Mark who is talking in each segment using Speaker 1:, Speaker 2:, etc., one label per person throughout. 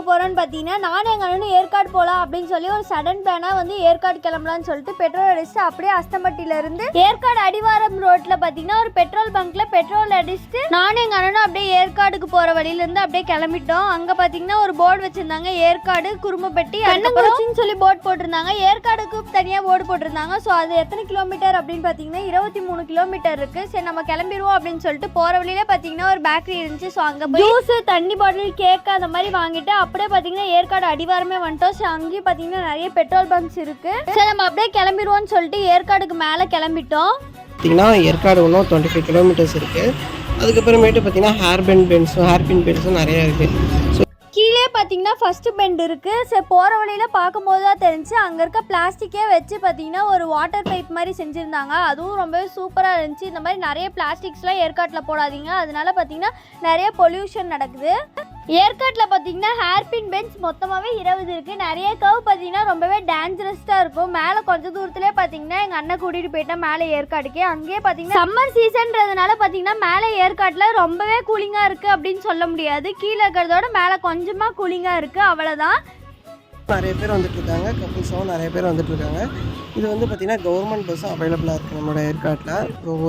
Speaker 1: போகிறோன்னு பார்த்தீங்கன்னா நானும் எங்கள் அண்ணனும் ஏற்காடு போகலாம் அப்படின்னு சொல்லி ஒரு சடன் பிளானாக வந்து ஏற்காடு கிளம்பலான்னு சொல்லிட்டு பெட்ரோல் அடிச்சுட்டு அப்படியே அஸ்தம்பட்டியிலேருந்து ஏற்காடு அடிவாரம் ரோட்டில் பார்த்தீங்கன்னா ஒரு பெட்ரோல் பங்க்கில் பெட்ரோல் அடிச்சுட்டு நானும் எங்கள் அண்ணனும் அப்படியே ஏற்காடுக்கு போகிற வழியிலேருந்து அப்படியே கிளம்பிட்டோம். அங்கே பார்த்தீங்கன்னா ஒரு போர்டு வச்சுருந்தாங்க, ஏற்காடு குரும்பப்பட்டி அண்ணங்குறிச்சின்னு சொல்லி போர்டு போட்டிருந்தாங்க. ஏற்காடுக்கு தனியாக போர்டு போட்டிருந்தாங்க. ஸோ அது எத்தனை கிலோமீட்டர் அப்படின்னு பார்த்தீங்கன்னா 23 கிலோமீட்டர் இருக்குது. சரி நம்ம கிளம்பிடுவோம் அப்படின்னு சொல்லிட்டு போகிற வழியில பார்த்தீங்கன்னா ஒரு பேக்கரி இருந்துச்சு. ஸோ அங்கே போய் ஜூஸ், தண்ணி பாட்டில், கேக் அந்த மாதிரி வாங்கிட்டு அப்படியே பார்த்தீங்கன்னா ஏற்காடு அடிவாரமே வந்துட்டோம். ஸோ அங்கேயும் பார்த்தீங்கன்னா நிறைய பெட்ரோல் பங்க்ஸ் இருக்குது. சரி நம்ம அப்படியே கிளம்பிடுவோம்னு சொல்லிட்டு ஏற்காடுக்கு மேலே கிளம்பிட்டோம்.
Speaker 2: பார்த்தீங்கன்னா ஏற்காடு இன்னும் 25 கிலோமீட்டர்ஸ் இருக்குது. அதுக்கப்புறமேட்டு பார்த்தீங்கன்னா ஹேர்பின் பென்ஸும் நிறையா இருக்குது.
Speaker 1: கீழே பார்த்தீங்கன்னா ஃபஸ்ட்டு பெண்ட் இருக்குது. சரி போகிற வழியில் பார்க்கும்போது தான் தெரிஞ்சு அங்கே இருக்க பிளாஸ்டிக்கே வச்சு பார்த்தீங்கன்னா ஒரு வாட்டர் பைப் மாதிரி செஞ்சுருந்தாங்க. அதுவும் ரொம்பவே சூப்பராக இருந்துச்சு. இந்த மாதிரி நிறைய பிளாஸ்டிக்ஸ்லாம் ஏற்காட்டில் போடாதீங்க, அதனால பார்த்தீங்கன்னா நிறைய பொல்யூஷன் நடக்குது. ஏற்காட்டில் பார்த்தீங்கன்னா ஹேர்பின் பென்ச் மொத்தமாகவே 20 இருக்குது. நிறைய கவ் பார்த்தீங்கன்னா ரொம்பவே டேஞ்சரஸாக இருக்கும். மேலே கொஞ்சம் தூரத்துலேயே பார்த்தீங்கன்னா எங்கள் அண்ணன் கூட்டிகிட்டு போயிட்டேன் மேலே ஏற்காடுக்கே. அங்கேயே பார்த்தீங்கன்னா சம்மர் சீசன்றதுனால பார்த்தீங்கன்னா மேலே ஏற்காட்டில் ரொம்பவே கூலிங்காக இருக்குது அப்படின்னு சொல்ல முடியாது. கீழே இருக்கிறதோட மேலே கொஞ்சமாக கூலிங்காக இருக்குது, அவ்வளோதான்.
Speaker 2: நிறைய பேர் வந்துட்டு இருக்காங்க, கப்புள்ஸாகவும் நிறைய பேர் வந்துட்டு இருக்காங்க. இது வந்து பார்த்தீங்கன்னா கவர்மெண்ட் பஸ்ஸும் அவைலபிளாக இருக்குது நம்மளோட ஏற்காட்டில்.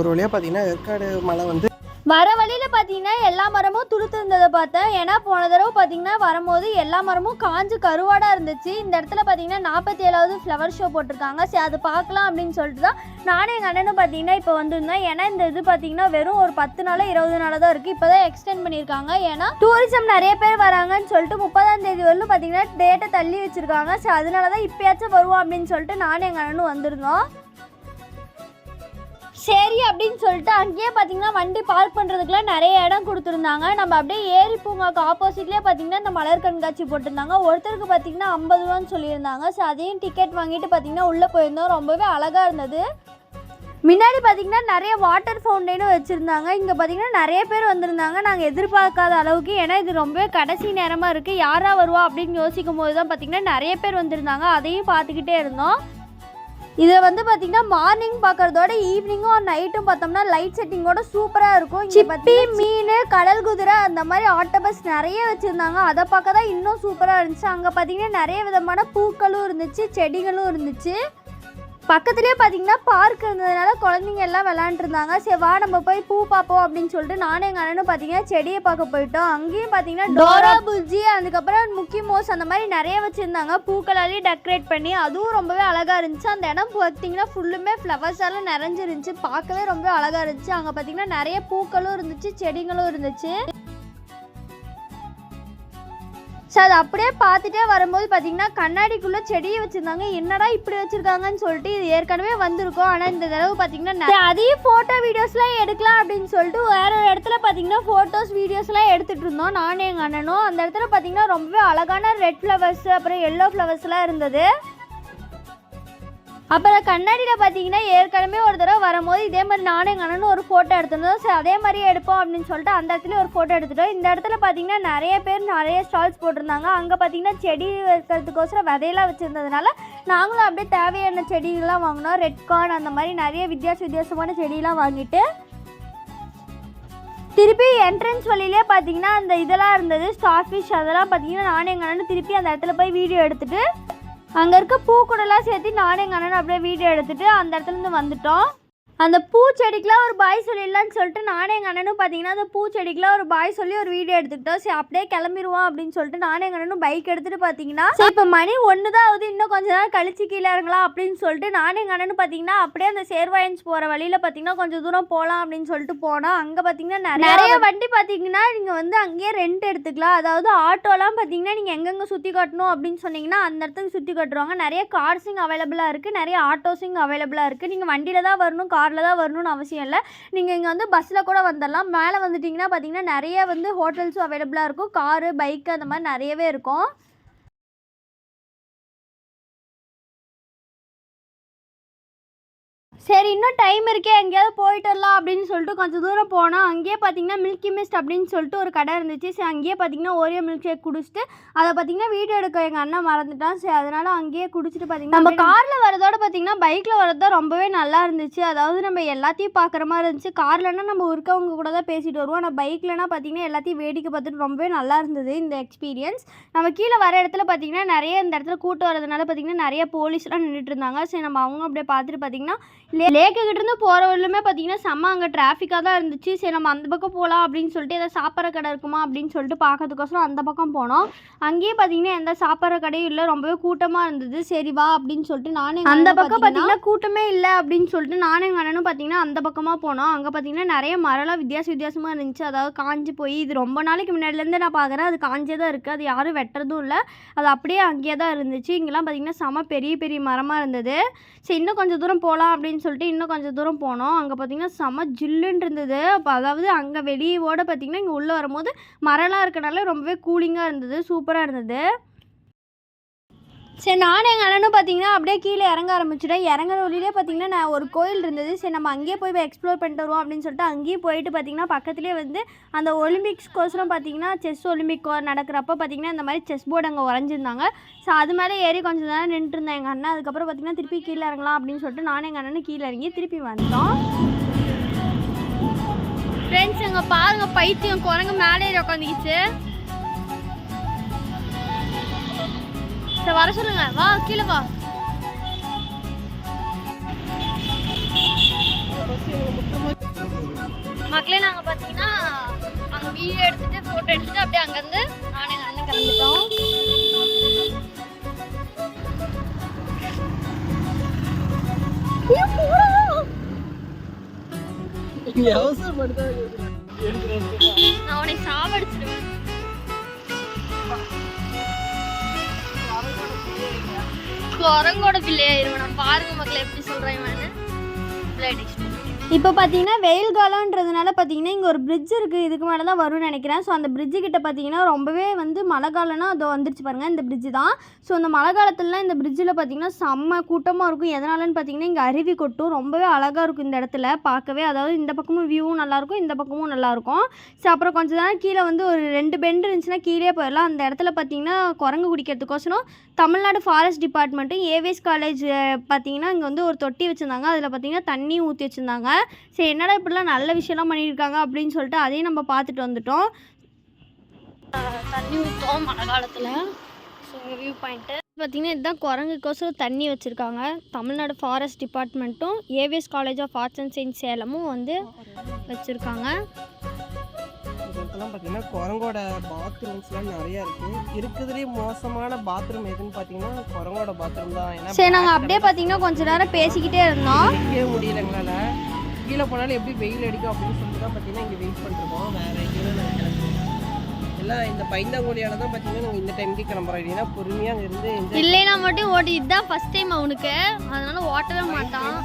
Speaker 2: ஒரு வழியாக பார்த்தீங்கன்னா ஏற்காடு மலை வந்து
Speaker 1: வர வழியில் பார்த்தீங்கன்னா எல்லா மரமும் துளுத்து இருந்ததை பார்த்தேன். ஏன்னா போன தடவை பார்த்தீங்கன்னா வரும்போது எல்லா மரமும் காஞ்சு கருவாடாக இருந்துச்சு. இந்த இடத்துல பார்த்தீங்கன்னா 47வது ஃப்ளவர் ஷோ போட்டிருக்காங்க. சரி அது பார்க்கலாம் அப்படின்னு சொல்லிட்டு தான் நானும் எங்கள் அண்ணனும் பார்த்தீங்கன்னா இப்போ வந்திருந்தோம். ஏன்னா இந்த இது பார்த்தீங்கன்னா வெறும் ஒரு 10 நாள் 20 நாள் தான் இருக்குது. இப்போ தான் எக்ஸ்டெண்ட் பண்ணியிருக்காங்க. ஏன்னா டூரிசம் நிறைய பேர் வராங்கன்னு சொல்லிட்டு 30ஆம் தேதி வரலும் பார்த்தீங்கன்னா டேட்டை தள்ளி வச்சுருக்காங்க. சரி அதனால தான் இப்போயாச்சும் வருவோம் அப்படின்னு சொல்லிட்டு நானும் எங்கள் அண்ணனும் வந்திருந்தோம். சரி அப்படின்னு சொல்லிட்டு அங்கேயே பார்த்தீங்கன்னா வண்டி பார்க் பண்ணுறதுக்குலாம் நிறைய இடம் கொடுத்துருந்தாங்க. நம்ம அப்படியே ஏரி பூங்காக்கு ஆப்போசிட்லேயே பார்த்தீங்கன்னா இந்த மலர் கண்காட்சி போட்டிருந்தாங்க. ஒருத்தருக்கு பார்த்தீங்கன்னா 50 ரூபான்னு சொல்லியிருந்தாங்க. ஸோ அதையும் டிக்கெட் வாங்கிட்டு பார்த்தீங்கன்னா உள்ளே போயிருந்தோம். ரொம்பவே அழகாக இருந்தது. முன்னாடி பார்த்தீங்கன்னா நிறைய வாட்டர் ஃபவுண்டைனும் வச்சுருந்தாங்க. இங்கே பார்த்தீங்கன்னா நிறைய பேர் வந்திருந்தாங்க, நாங்கள் எதிர்பார்க்காத அளவுக்கு. ஏன்னா இது ரொம்பவே கடைசி நேரமாக இருக்குது, யாரா வருவா அப்படின்னு யோசிக்கும் போது தான் பார்த்தீங்கன்னா நிறைய பேர் வந்திருந்தாங்க. அதையும் பார்த்துக்கிட்டே இருந்தோம். இதை வந்து பார்த்தீங்கன்னா மார்னிங் பார்க்குறதோட ஈவினிங்கும் நைட்டும் பார்த்தோம்னா லைட் செட்டிங்கோட சூப்பராக இருக்கும். சிப்பி, மீன், கடல் குதிரை அந்த மாதிரி ஆட்டோபஸ் நிறைய வச்சுருந்தாங்க. அதை பார்க்க தான் இன்னும் சூப்பராக இருந்துச்சு. அங்கே பார்த்தீங்கன்னா நிறைய விதமான பூக்களும் இருந்துச்சு, செடிகளும் இருந்துச்சு. பக்கத்துலேயே பார்த்தீங்கன்னா பார்க் இருந்ததுனால குழந்தைங்க எல்லாம் விளாண்டுருந்தாங்க. சரி வா நம்ம போய் பூ பார்ப்போம் அப்படின்னு சொல்லிட்டு நானும் எங்கள் அண்ணனும் பார்த்தீங்கன்னா செடியை பார்க்க போயிட்டோம். அங்கேயும் பார்த்தீங்கன்னா டோரா புஜ்ஜி, அதுக்கப்புறம் முக்கி மோஸ் அந்த மாதிரி நிறைய வச்சுருந்தாங்க, பூக்களாலேயே டெக்கரேட் பண்ணி. அதுவும் ரொம்பவே அழகாக இருந்துச்சு. அந்த இடம் பார்த்தீங்கன்னா ஃபுல்லுமே ஃப்ளவர்ஸால் நிறைஞ்சிருந்துச்சு, பார்க்கவே ரொம்ப அழகாக இருந்துச்சு. அங்கே பார்த்தீங்கன்னா நிறைய பூக்களும் இருந்துச்சு, செடிகளும் இருந்துச்சு. ஸோ அது அப்படியே பார்த்துட்டே வரும்போது பார்த்தீங்கன்னா கண்ணாடிக்குள்ளே செடியை வச்சுருந்தாங்க. என்னடா இப்படி வச்சுருக்காங்கன்னு சொல்லிட்டு இது ஏற்கனவே வந்திருக்கோம். ஆனால் இந்த தடவை பார்த்தீங்கன்னா அதையும் ஃபோட்டோ வீடியோஸ்லாம் எடுக்கலாம் அப்படின்னு சொல்லிட்டு வேற ஒரு இடத்துல பார்த்தீங்கன்னா ஃபோட்டோஸ் வீடியோஸ்லாம் எடுத்துகிட்டு இருந்தோம் நானும் எங்கள் அண்ணனும். அந்த இடத்துல பார்த்தீங்கன்னா ரொம்பவே அழகான ரெட் ஃப்ளவர்ஸ் அப்புறம் எல்லோ ஃப்ளவர்ஸ்லாம் இருந்தது. அப்புறம் கண்ணாடியில் பார்த்தீங்கன்னா ஏற்கனவே ஒரு தடவை வரும்போது இதே மாதிரி நானும் எங்கள் அண்ணனும் ஒரு ஃபோட்டோ எடுத்துருந்தோம். சரி அதே மாதிரியே எடுப்போம் அப்படின்னு சொல்லிட்டு அந்த இடத்துல ஒரு ஃபோட்டோ எடுத்துட்டோம். இந்த இடத்துல பார்த்தீங்கன்னா நிறைய பேர் நிறைய ஸ்டால்ஸ் போட்டிருந்தாங்க. அங்கே பார்த்தீங்கன்னா செடி வைக்கிறதுக்கோசரம் விதையெல்லாம் வச்சுருந்ததுனால நாங்களும் அப்படியே தேவையான செடிகள்லாம் வாங்கினோம். ரெட் கார்ன் அந்த மாதிரி நிறைய வித்தியாசமான செடியெல்லாம் வாங்கிட்டு திருப்பி என்ட்ரன்ஸ் வழியிலே பார்த்தீங்கன்னா அந்த இதெல்லாம் இருந்தது, ஸ்டார் ஃபிஷ், அதெல்லாம் பார்த்தீங்கன்னா நானும் எங்கள் அண்ணனும் திருப்பி அந்த இடத்துல போய் வீடியோ எடுத்துகிட்டு அங்கே இருக்க பூக்கூடெல்லாம் சேர்த்து நானும் எங்கள் அண்ணன் அப்படியே வீடியோ எடுத்துகிட்டு அந்த இடத்துலேருந்து வந்துட்டோம். அந்த பூச்செடிக்கெலாம் ஒரு பாய் சொல்லிடலான்னு சொல்லிட்டு நானும் எங்கள் அண்ணனும் பார்த்தீங்கன்னா அந்த பூச்செடிக்கெலாம் ஒரு பாய் சொல்லி ஒரு வீடியோ எடுத்துக்கிட்டோம். சரி அப்படியே கிளம்பிடுவோம் அப்படின்னு சொல்லிட்டு நானும் எங்கள் அண்ணனும் பைக் எடுத்துகிட்டு பார்த்தீங்கன்னா சரி இப்போ மணி 1 தான் ஆகுது, இன்னும் கொஞ்ச நேரம் கழிச்சு கீழே இறங்கலாம் அப்படின்னு சொல்லிட்டு நானும் எங்கள் அண்ணனும் பார்த்தீங்கன்னா அப்படியே அந்த சேர்வாயன்ஸ் போகிற வழியில் பார்த்தீங்கன்னா கொஞ்சம் தூரம் போகலாம் அப்படின்னு சொல்லிட்டு போனோம். அங்கே பார்த்தீங்கன்னா நிறைய வண்டி பார்த்தீங்கன்னா நீங்கள் வந்து அங்கேயே ரெண்ட் எடுத்துக்கலாம். அதாவது ஆட்டோலாம் பார்த்தீங்கன்னா நீங்கள் எங்கெங்கே சுற்றி காட்டணும் அப்படின்னு சொன்னீங்கன்னா அந்த இடத்துக்கு சுற்றி காட்டுருவாங்க. நிறைய கார்ஸிங் அவைலபிளாக இருக்குது, நிறைய ஆட்டோஸிங் அவைலபிளாக இருக்குது. நீங்கள் வண்டியில் தான் வரணும், காரில் தான் வரணும்னு அவசியம் இல்லை. நீங்கள் இங்கே வந்து பஸ்ஸில் கூட வந்துடலாம். மேலே வந்துட்டிங்கன்னா பார்த்தீங்கன்னா நிறைய வந்து ஹோட்டல்ஸும் அவைலபிளாக இருக்கும், காரு, பைக்கு அந்த மாதிரி நிறையவே இருக்கும். சரி இன்னும் டைம் இருக்கே எங்கேயாவது போயிட்டு வரலாம் அப்படின்னு சொல்லிட்டு கொஞ்சம் தூரம் போனோம். அங்கேயே பார்த்தீங்கன்னா மில்கி மிஸ்ட் அப்படின்னு சொல்லிட்டு ஒரு கடை இருந்துச்சு. சரி அங்கேயே பார்த்தீங்கன்னா ஓரியோ மில்க் ஷேக் குடிச்சிட்டு அதை பார்த்தீங்கன்னா வீடியோ எடுக்க எங்கள் அண்ணன் மறந்துட்டான். சரி அதனால் அங்கேயே குடிச்சிட்டு பார்த்தீங்கன்னா நம்ம காரில் வரதோட பார்த்தீங்கன்னா பைக்கில் வரது தான் ரொம்பவே நல்லா இருந்துச்சு. அதாவது நம்ம எல்லாத்தையும் பார்க்குற மாதிரி இருந்துச்சு. கார்லன்னா நம்ம இருக்கவங்க கூட தான் பேசிட்டு வருவோம். ஆனால் பைக்லனா பார்த்தீங்கன்னா எல்லாத்தையும் வேடிக்கை பார்த்துட்டு ரொம்பவே நல்லா இருந்தது இந்த எக்ஸ்பீரியன்ஸ். நம்ம கீழே வர இடத்துல பார்த்தீங்கன்னா நிறைய இந்த இடத்துல கூட்டம் வரதுனால பார்த்தீங்கன்னா நிறைய போலீஸ்லாம் நின்றுட்டு இருந்தாங்க. சரி நம்ம அவங்க அப்படியே பார்த்துட்டு பார்த்தீங்கன்னா லேக்குக்கிட்டேருந்து போகிற வரலுமே பார்த்தீங்கன்னா செம்ம அங்கே டிராஃபிக்காக தான் இருந்துச்சு. சரி நம்ம அந்த பக்கம் போகலாம் அப்படின்னு சொல்லிட்டு எதாவது சாப்பிட்ற கடை இருக்குமா அப்படின்னு சொல்லிட்டு பார்க்கறதுக்கோசரம் அந்த பக்கம் போனோம். அங்கேயே பார்த்தீங்கன்னா எந்த சாப்பிட்ற கடையும் இல்லை, ரொம்பவே கூட்டமாக இருந்தது. சரி வா அப்படின்னு சொல்லிட்டு நானே அந்த பக்கம் பார்த்தீங்கன்னா கூட்டமே இல்லை அப்படின்னு சொல்லிட்டு நானும் எங்கள் அண்ணனும் பார்த்தீங்கன்னா அந்த பக்கமாக போனோம். அங்கே பார்த்தீங்கன்னா நிறைய மரம்லாம் வித்தியாசமாக இருந்துச்சு. அதாவது காஞ்சி போய் இது ரொம்ப நாளைக்கு முன்னாடிலேருந்து நான் பார்க்குறேன். அது காஞ்சே தான் இருக்குது, அது யாரும் வெட்டுறதும் இல்லை, அது அப்படியே அங்கேயே தான் இருந்துச்சு. இங்கெல்லாம் பார்த்தீங்கன்னா செம பெரிய பெரிய மரமாக இருந்தது. சரி இன்னும் கொஞ்சம் தூரம் போகலாம் அப்படின்னு சொல்லிட்டு இன்னும் கொஞ்சம் தூரம் போனோம். அங்கே பார்த்தீங்கன்னா செம ஜில்லுன்னு இருந்தது. அப்போ அதாவது அங்கே வெளியோட பார்த்தீங்கன்னா இங்கே உள்ளே வரும்போது மரம்லாம் இருக்கனால ரொம்பவே கூலிங்காக இருந்தது, சூப்பராக இருந்தது. சரி நானும் எங்கள் அண்ணனும் பார்த்தீங்கன்னா அப்படியே கீழே இறங்க ஆரம்பிச்சிட்டேன். இறங்குற வழியிலே பார்த்தீங்கன்னா நான் ஒரு கோயில் இருந்தது. சரி நம்ம அங்கேயே போய் எக்ஸ்ப்ளோர் பண்ணிட்டு வருவோம் அப்படின்னு சொல்லிட்டு அங்கேயும் போயிட்டு பார்த்தீங்கன்னா பக்கத்துலேயே வந்து அந்த ஒலிம்பிக்ஸ்க்கோசரம் பார்த்தீங்கன்னா செஸ் ஒலிம்பிக் நடக்கிறப்ப பார்த்தீங்கன்னா இந்த மாதிரி செஸ் போர்டு அங்கே வரைஞ்சிருந்தாங்க. ஸோ அது மேலே ஏறி கொஞ்சம் நேரம் நின்றுட்டு இருந்தேன் எங்கள் அண்ணன். அதுக்கப்புறம் பார்த்தீங்கன்னா திருப்பி கீழே இறங்கலாம் அப்படின்னு சொல்லிட்டு நானும் எங்கள் அண்ணனும் கீழே இறங்கி திருப்பி வந்துட்டோம். ஃப்ரெண்ட்ஸ் எங்கே பாருங்கள், பைத்தியம் குரங்கு மேலே ஏறி உட்காந்துக்கிச்சு. வர சொல்லுங்க, வா கீழே வா. மக்களே நாங்கள் பார்த்தீங்கன்னா அங்கே வீடியோ எடுத்துட்டு ஃபோட்டோ எடுத்துட்டு அப்படியே அங்கேருந்து நானே எங்கள் அண்ணன் கிளம்பிட்டோம். நான் அவனை சாவடிச்சிடுவேன். குரங்கோட பிள்ளையாயிருவேன் நான். பாருங்க மக்களே எப்படி சொல்கிறேன். இப்போ பார்த்தீங்கன்னா வெயில் காலம்ன்றதுனால பார்த்தீங்கன்னா இங்கே ஒரு பிரிட்ஜ் இருக்குது, இதுக்கு மேலே தான் வரும்னு நினைக்கிறேன். ஸோ அந்த பிரிட்ஜு கிட்ட பார்த்தீங்கன்னா ரொம்பவே வந்து மழை காலம்னா அது வந்துருச்சு பாருங்கள், இந்த பிரிட்ஜு தான். ஸோ அந்த மழை காலத்துலலாம் இந்த பிரிட்ஜில் பார்த்தீங்கன்னா செம்ம கூட்டமாக இருக்கும். எதனாலன்னு பார்த்தீங்கன்னா இங்கே அருவி கொட்டும், ரொம்பவே அழகாக இருக்கும் இந்த இடத்துல பார்க்கவே. அதாவது இந்த பக்கமும் வியூவும் நல்லாயிருக்கும், இந்த பக்கமும் நல்லாயிருக்கும். ஸோ அப்புறம் கொஞ்சம் நேரம் கீழே வந்து ஒரு 2 பெண்டு இருந்துச்சுன்னா கீழே போயிடலாம். அந்த இடத்துல பார்த்தீங்கன்னா குரங்கு குடிக்கிறதுக்கோசரம் தமிழ்நாடு ஃபாரஸ்ட் டிபார்ட்மெண்ட்டும் ஏவிஎஸ் காலேஜ் பார்த்தீங்கன்னா இங்கே வந்து ஒரு தொட்டி வச்சுருந்தாங்க. அதில் பார்த்தீங்கன்னா தண்ணியும் ஊற்றி வச்சுருந்தாங்க. சரி என்னடா இப்படிலாம் நல்ல விஷயம்லாம் பண்ணியிருக்காங்க அப்படின்னு சொல்லிட்டு அதையும் நம்ம பார்த்துட்டு வந்துட்டோம். தண்ணி ஊற்றோம் மழை காலத்தில். ஸோ வியூ பாயிண்ட்டு பார்த்தீங்கன்னா இதுதான் குரங்குக்கோசரம் தண்ணி வச்சுருக்காங்க. தமிழ்நாடு ஃபாரஸ்ட் டிபார்ட்மெண்ட்டும் AVS college of arts and science சேலமும் வந்து வச்சுருக்காங்க.
Speaker 2: இதெல்லாம் பார்த்தீங்கன்னா குரங்கோட பாத்ரூம்ஸ்லாம் நிறையா இருக்குது. இருக்கிறதுலேயே மோசமான பாத்ரூம் எதுன்னு பார்த்தீங்கன்னா குரங்கோட பாத்ரூம் தான். ஏன்னா
Speaker 1: சரி நாங்கள் அப்படியே பார்த்தீங்கன்னா கொஞ்சம் நேரம் பேசிக்கிட்டே இருந்தோம்.
Speaker 2: முடியல எங்களால். கீழே போனாலும் எப்படி வெயில் அடிக்கும் அப்படின்னு சொல்லிட்டு தான் பார்த்தீங்கன்னா இங்கே வெயிட் பண்ணிருக்கோம். வேறு எங்கேயும் நாங்கள் கிளம்புறோம். எல்லாம் இந்த பைந்தாங்கோலியால் தான் பார்த்தீங்கன்னா நாங்கள் இந்த டைமுக்கு கிளம்புறோம். இல்லைன்னா பொறுமையாக அங்கே இருந்து
Speaker 1: இல்லைன்னா மட்டும் ஓட்டி. இதுதான் ஃபஸ்ட் டைம் அவனுக்கு, அதனால ஓட்டவே மாட்டான்.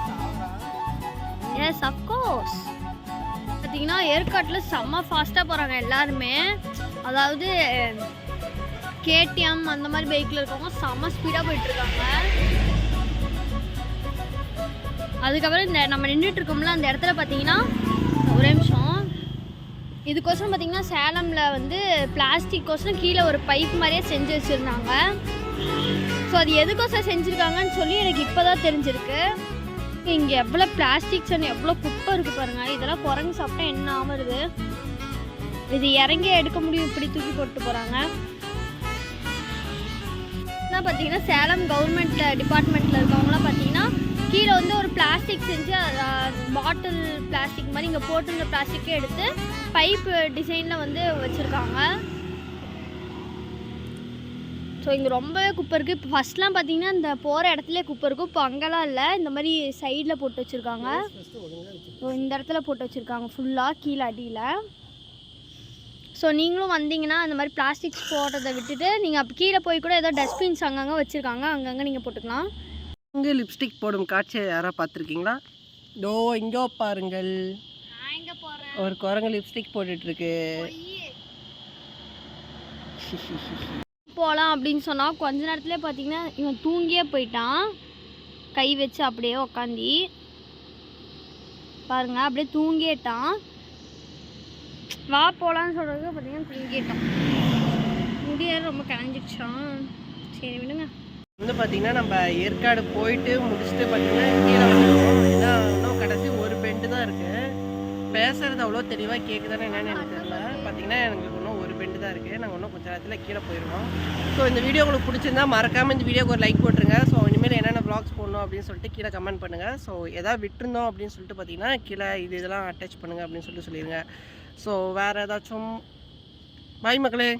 Speaker 1: Yes of course. பார்த்தீங்கன்னா ஏற்காட்டில் செம்ம ஃபாஸ்ட்டாக போகிறாங்க எல்லாருமே. அதாவது கேடிஎம் அந்த மாதிரி பைக்கில் இருக்கவங்க செம்ம ஸ்பீடாக போயிட்டுருக்காங்க. அதுக்கப்புறம் இந்த நம்ம நின்றுட்டுருக்கோம்ல அந்த இடத்துல பார்த்தீங்கன்னா ஒரே நிமிஷம், இதுக்கோசரம் பார்த்தீங்கன்னா சேலமில் வந்து பிளாஸ்டிக்கோசரம் கீழே ஒரு பைப் மாதிரியே செஞ்சு வச்சுருந்தாங்க. ஸோ அது எதுக்கோசரம் செஞ்சுருக்காங்கன்னு சொல்லி எனக்கு இப்போ தான் தெரிஞ்சிருக்கு. இங்கே எவ்வளோ பிளாஸ்டிக் சொன்ன எவ்வளோ குப்பை இருக்குது பாருங்கள். இதெல்லாம் குரங்கு சாப்பிட்டா என்ன ஆகுறது, இது இறங்கி எடுக்க முடியும், இப்படி தூக்கி போட்டு போகிறாங்க. பார்த்தீங்கன்னா சேலம் கவர்மெண்ட் டிபார்ட்மெண்ட்டில் இருக்கவங்களாம் பார்த்தீங்கன்னா கீழே வந்து ஒரு பிளாஸ்டிக் செஞ்சு பாட்டில் பிளாஸ்டிக் மாதிரி இங்கே போட்டுருந்த பிளாஸ்டிக்கே எடுத்து பைப்பு டிசைனில் வந்து வச்சுருக்காங்க. ஸோ இங்கே ரொம்பவே குப்பை இருக்குது. இப்போ ஃபஸ்ட்லாம் பார்த்தீங்கன்னா இந்த போகிற இடத்துல குப்பை இருக்கும், இப்போ அங்கெல்லாம் இல்லை, இந்த மாதிரி சைடில் போட்டு வச்சுருக்காங்க. ஸோ இந்த இடத்துல போட்டு வச்சுருக்காங்க ஃபுல்லாக கீழே அடியில். ஸோ நீங்களும் வந்தீங்கன்னா அந்த மாதிரி பிளாஸ்டிக்ஸ் போடுறதை விட்டுட்டு நீங்கள் அப்போ கீழே போய் கூட ஏதோ டஸ்ட்பின்ஸ் அங்கங்கே வச்சுருக்காங்க, அங்கங்கே நீங்கள் போட்டுக்கலாம்.
Speaker 2: இங்கே லிப்ஸ்டிக் போடும் காட்சியை யாராவது பார்த்துருக்கீங்களா? டோ இங்கோ பாருங்கள், ஒரு குரங்கு லிப்ஸ்டிக் போட்டுட்ருக்கு.
Speaker 1: போகலாம் அப்படின்னு சொன்னால் கொஞ்ச நேரத்துலேயே பார்த்தீங்கன்னா இவன் தூங்கியே போயிட்டான், கை வச்சு அப்படியே உக்காந்தி. பாருங்க அப்படியே தூங்கிட்டான். வா போகலான்னு சொல்கிறதுக்கு பார்த்தீங்கன்னா தூங்கிட்டான். முடியாது ரொம்ப கலைஞ்சிடுச்சான். சரி விடுங்க.
Speaker 2: வந்து பார்த்தீங்கன்னா நம்ம ஏற்காடு போயிட்டு முடிச்சுட்டு பார்த்தீங்கன்னா கீழே வந்துருக்கோம். ஏன்னா இன்னும் கடைசி ஒரு பெண்டு தான் இருக்குது. பேசுகிறது அவ்வளோ தெளிவாக கேட்குதானே என்னன்னு எனக்கு தெரியல. பார்த்தீங்கன்னா எங்களுக்கு இன்னும் ஒரு பெண்டு தான் இருக்குது. நாங்கள் இன்னும் கொஞ்சம் நேரத்தில் கீழே போயிடுவோம். ஸோ இந்த வீடியோ உங்களுக்கு பிடிச்சிருந்தா மறக்காமல் இந்த வீடியோக்கு ஒரு லைக் போட்டுருங்க. ஸோ இனிமேல் என்னென்ன வ்ளாக்ஸ் போடணும் அப்படின்னு சொல்லிட்டு கீழே கமெண்ட் பண்ணுங்கள். ஸோ எதாவது விட்டுருந்தோம் அப்படின்னு சொல்லிட்டு பார்த்தீங்கன்னா கீழே இதெல்லாம் அட்டாச் பண்ணுங்கள் அப்படின்னு சொல்லிட்டு சொல்லிடுங்க. ஸோ வேறு ஏதாச்சும் பாய் மக்களே.